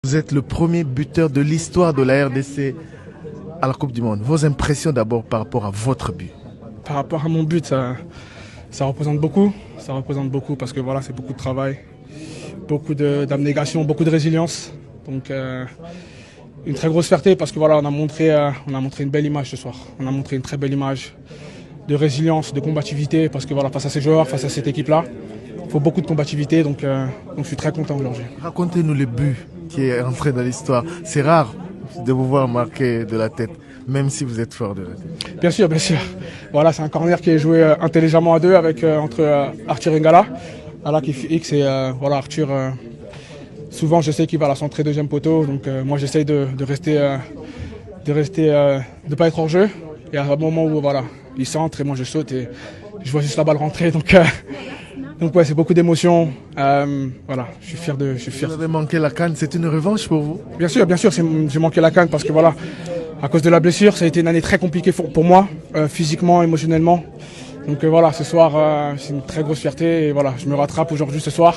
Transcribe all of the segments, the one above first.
Vous êtes le premier buteur de l'histoire de la RDC à la Coupe du Monde. Vos impressions d'abord par rapport à votre but? Par rapport à mon but, ça représente beaucoup. Ça représente beaucoup parce que voilà, c'est beaucoup de travail, beaucoup d'abnégation, beaucoup de résilience. Donc une très grosse fierté parce que voilà, on a montré une belle image ce soir. On a montré une très belle image de résilience, de combativité parce que voilà, face à ces joueurs, face à cette équipe-là, il faut beaucoup de combativité. Donc je suis très content aujourd'hui. Racontez-nous le but qui est entré dans l'histoire. C'est rare de vous voir marquer de la tête, même si vous êtes fort de la tête. Bien sûr, bien sûr. Voilà, c'est un corner qui est joué intelligemment à deux entre Arthur Ngala, qui fait X et voilà, Arthur. Souvent, je sais qu'il va à la centrer deuxième poteau, donc moi j'essaye de pas être hors jeu. Et à un moment où voilà, il centre et moi je saute et je vois juste la balle rentrer, donc ouais, c'est beaucoup d'émotions. Voilà, je suis fier. Vous avez manqué la CAN, c'est une revanche pour vous? Bien sûr, j'ai manqué la CAN parce que voilà, à cause de la blessure, ça a été une année très compliquée pour moi, physiquement, émotionnellement. Donc voilà, ce soir, c'est une très grosse fierté et voilà, je me rattrape aujourd'hui ce soir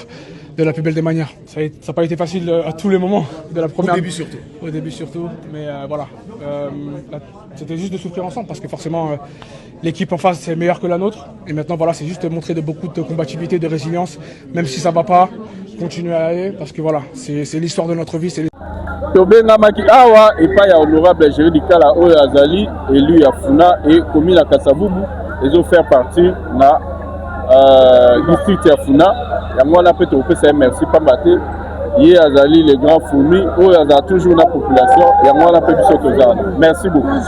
de la plus belle des manières. Ça n'a pas été facile à tous les moments de la première. Au début surtout, mais voilà, c'était juste de souffrir ensemble parce que forcément l'équipe en face est meilleure que la nôtre. Et maintenant voilà, c'est juste montrer beaucoup de combativité, de résilience, même si ça va pas, continuer à aller parce que voilà, c'est l'histoire de notre vie. Tobengamaki awa epai ya honorable Géry Dikala oyo azali élu ya Funa et commune ya Kasavubu ezo faire partie na district ya Funa. Yango wana pe topesa merci pamba te ye azali le grand fourmi oyo azala toujours na population. Yango wana pe biso tozala. Merci beaucoup.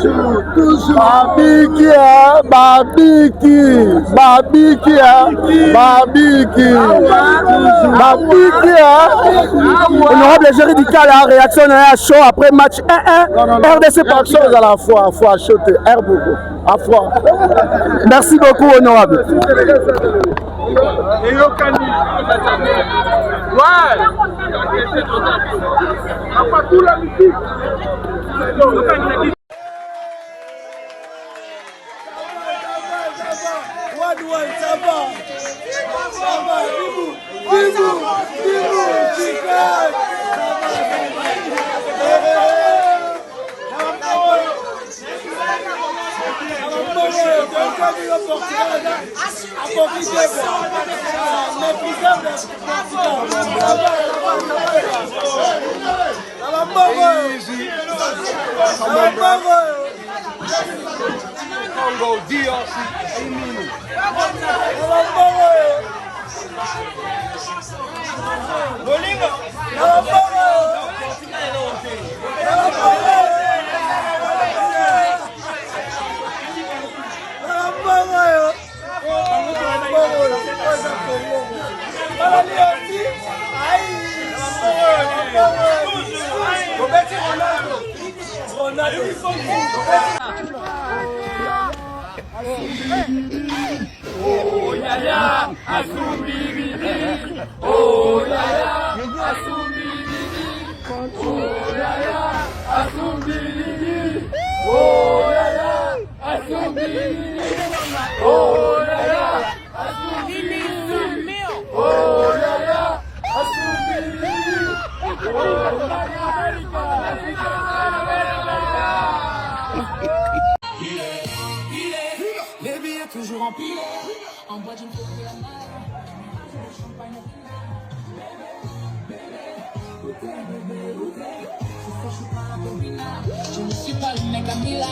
Honorable Géry Dikala, réaction à chaud après match 1-1. RDC par chose à la fois, à chaud, R beaucoup, à fois. Merci beaucoup, honorable. Toujours empilé, en bois d'une je ne suis pas une Camila.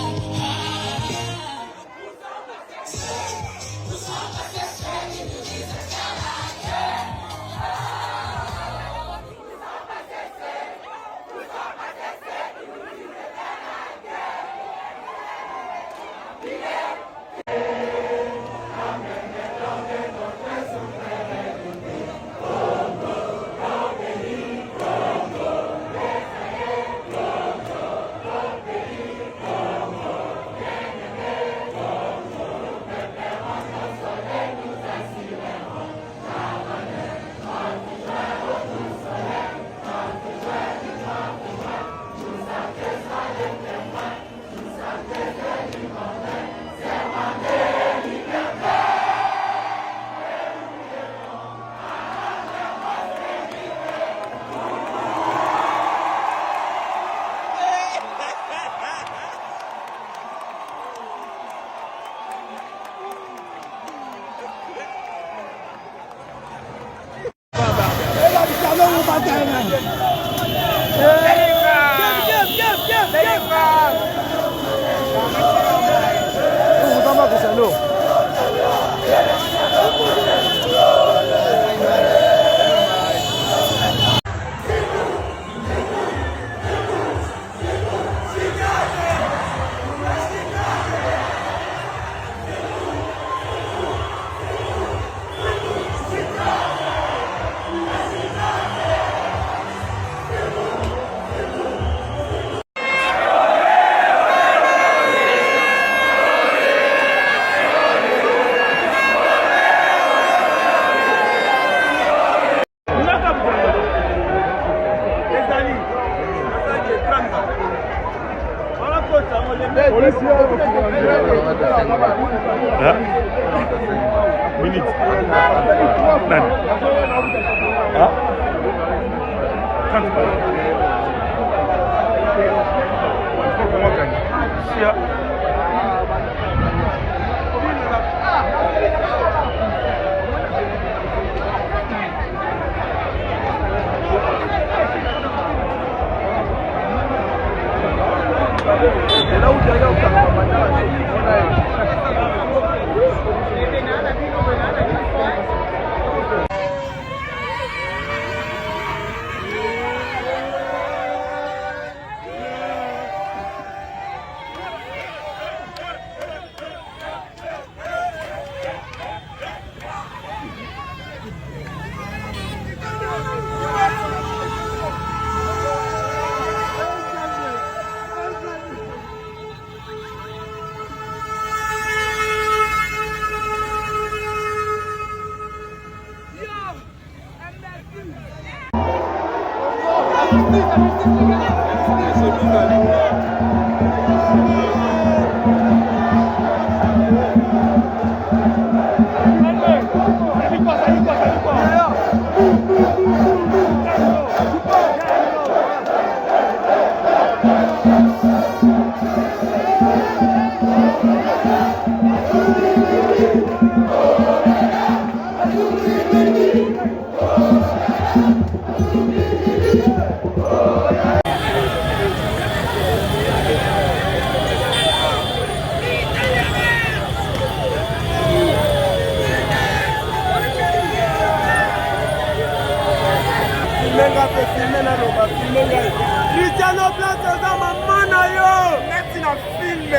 Cristiano Blanco dans maman na yo. Merci na film.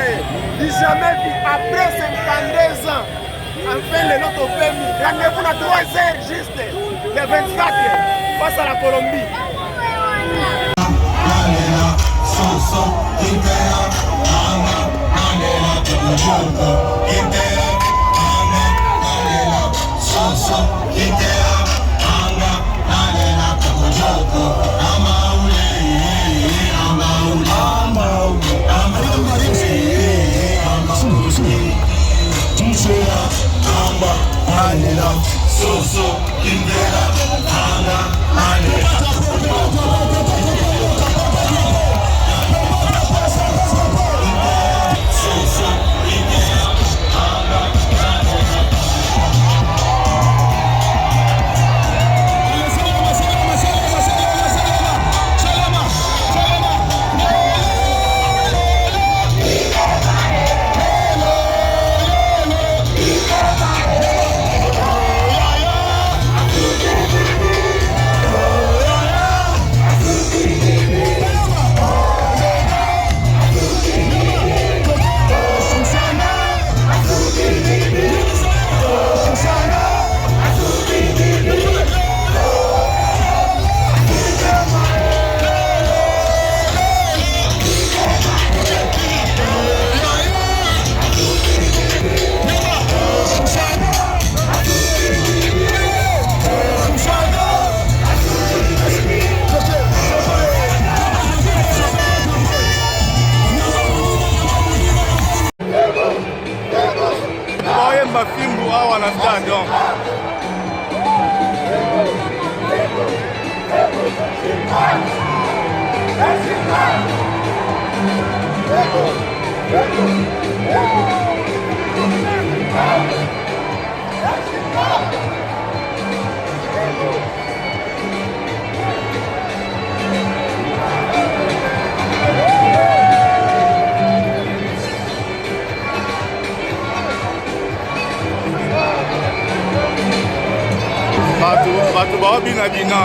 Du jamais vu après 52 ans. Enfin le notre famille. Rendez-vous à 3 heures juste. Le 24 face à la Colombie. Mafimbu au wanafuta donc. bato baobina bina